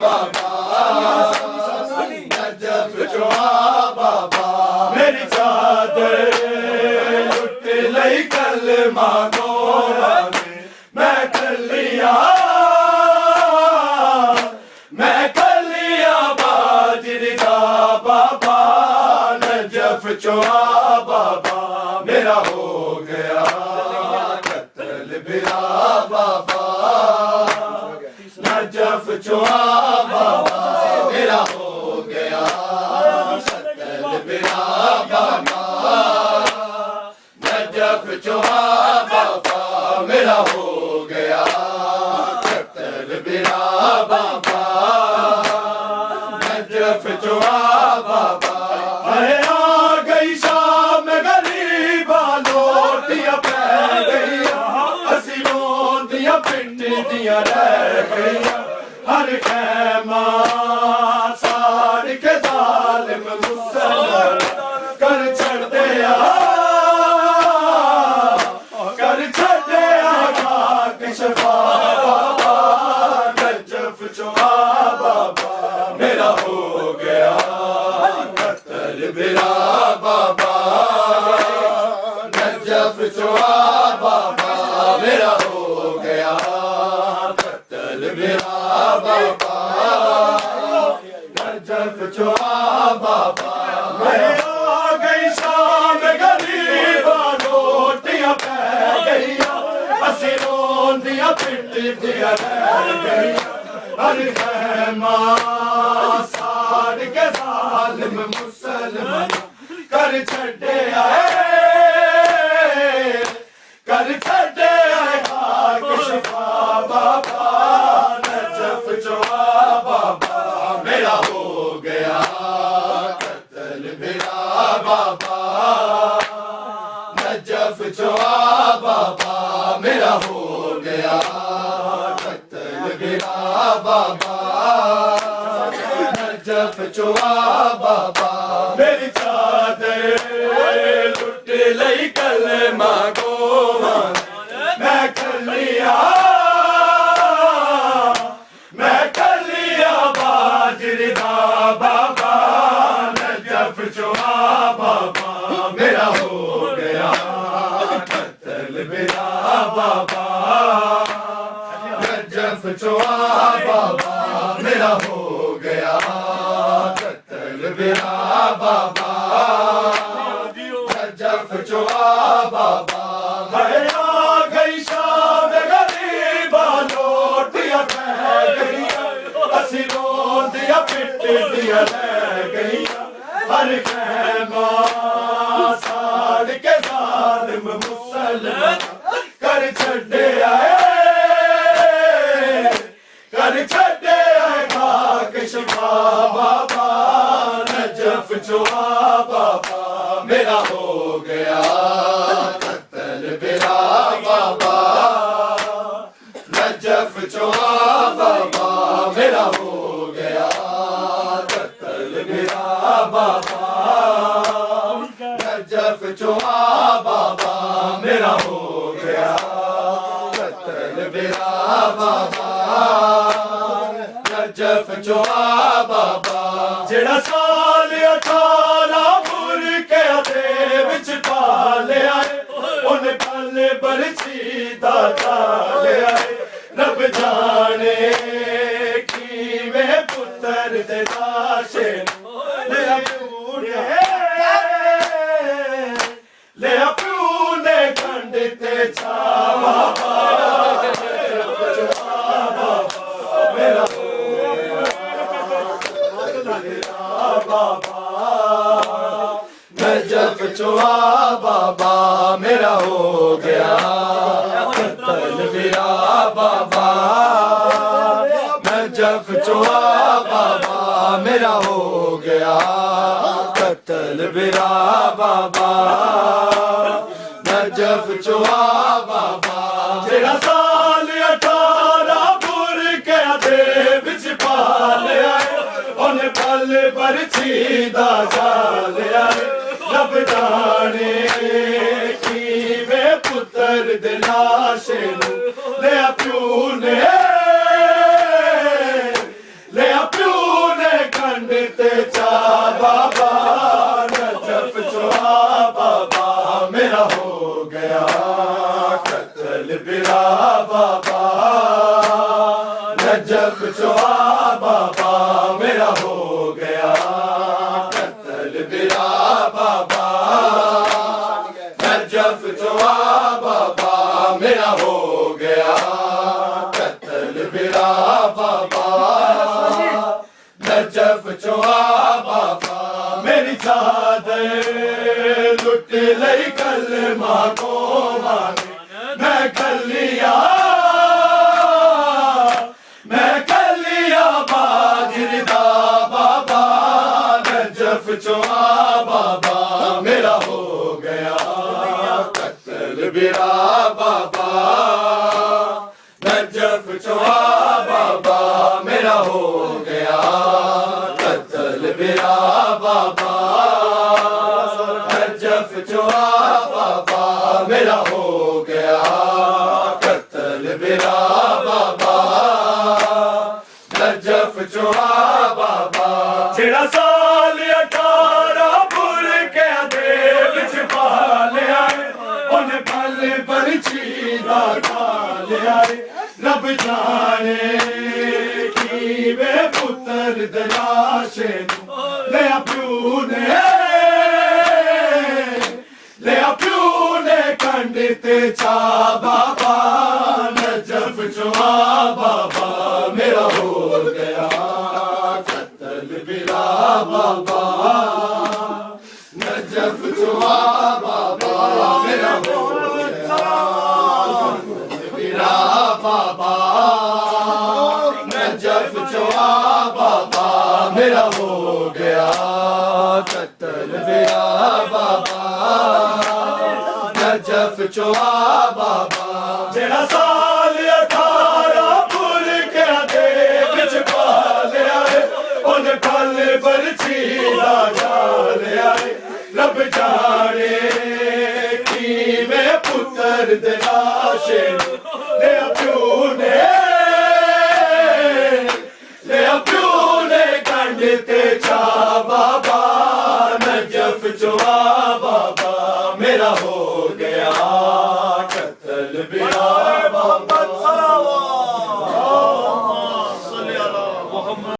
बाबा Najaf चुआ बाबा मेरी चादर लुट लई कलमा गोरा ने मैं कर लिया बाजरी दा बाबा नजफ चुआ बाबा मेरा हो गया कत्ल बिरा बाबा नजफ चुआ बाबा मेरा हो गया कत्ल बिरा बाबा नजफ चुआ बाबा मेरा हो गया कत्ल बिरा बाबा नजफ चुआ बाबा अरे आ गई शाम गरीबा लोटियां पै गईया असी रोंदियां पिंडियां रह गईया हर खैमा साड़ के जालिम मुसलमान कर छड़दे खाक शफा बाबा नजफ चुआ बाबा मेरा हो गया कत्ल बिरा बाबा नजफ चुआ बाबा मेरा हो गया कत्ल बिरा बाबा नजफ चुआ बाबा मैं आ गई शाम गरीबा रोटियां पै गईया असी रोंदियां पिंडियां रह गईया हर खैमा साड़ के जालिम मुसलमान कर छड़े आए खाक शफा बाबा नजफ चुआ बाबा मेरा हो गया कत्ल बिरा बाबा नजफ चुआ बाबा मेरा हो गया कत्ल बिरा बाबा नजफ चुआ बाबा मेरी चादर लुट लई कलमा गोवा मैं कर लिया बाजरी दा बाबा नजफ चुआ बाबा मेरा हो गया कत्ल बिरा बाबा नजफ चुआ बाबा मेरा हो गया कत्ल बिरा बाबा नजफ चुआ बाबा मैं आ गई शाम गरीबा लोटियां पै गईया असी रोंदियां पिंडियां रह गईया हर खैमा साड़ के जालिम मुसलमान कर छड़े आए खाक शफा बाबा नजफ चुआ बाबा मेरा हो गया कत्ल बिरा बाबा नजफ चुआ बाबा मेरा हो गया कत्ल बिरा बाबा नजफ चुआ बाबा मेरा हो गया कत्ल बिरा बाबा नजफ चुआ बाबा जेड़ा साल 18 मुर्के दे विच पालिया उन पल बरछी दा डालिया रब जाने किवें पुत्तर दे लाशे ले प्यू ने खंड ते छावा मेरा बाबा नजफ चुआ बाबा मेरा हो गया कत्ल बिरा बाबा नजफ चुआ बाबा मेरा हो गया कत्ल बिरा बाबा नजफ चुआ बाबा जेड़ा साल 18 मुर्के दे विच पालिया उन पल बरछी दा जालिया रब जाने किवें पुत्तर दे लाशे नूं लिया प्यू ने लिया बाबा मेरा हो गया कत्ल बिरा बाबा नजफ चुआ बाबा मेरा हो गया कत्ल बिरा बाबा नजफ चुआ बाबा मेरी चादर लुट लई कलमा को माने मैं कलिया बाजिरदा बाबा नजफ चुआ बाबा मेरा हो गया कत्ल बिरा बाबा नजफ चुआ बाबा मेरा हो गया कत्ल बिरा बाबा नजफ चुआ बाबा मेरा हो गया कत्ल बिरा बाबा नजफ चुआ बाबा जेड़ा साल 18 भुल के दे विच पा लिया उन्हें पल पर छीदा खा लिया रब जाने की वे पुत्र दलाशे ले प्यू ने कंड ते चा बाबा नजफ चुआ बाबा मेरा हो गया कत्ल बिरा बाबा नजफ चुआ बाबा मेरा हो गया बिरा बाबा नजफ चुआ बाबा मेरा हो गया कत्ल बिरा बाबा नजफ चुआ बाबा जेड़ा साल 18 भुल के दे विच पा लिया उन्हें पल पर छीदा जा लिया रब जाने की वे पुत्र दलाशे ले प्यू ने कंड ते चा बाबा नजफ चुआ बाबा मेरा हो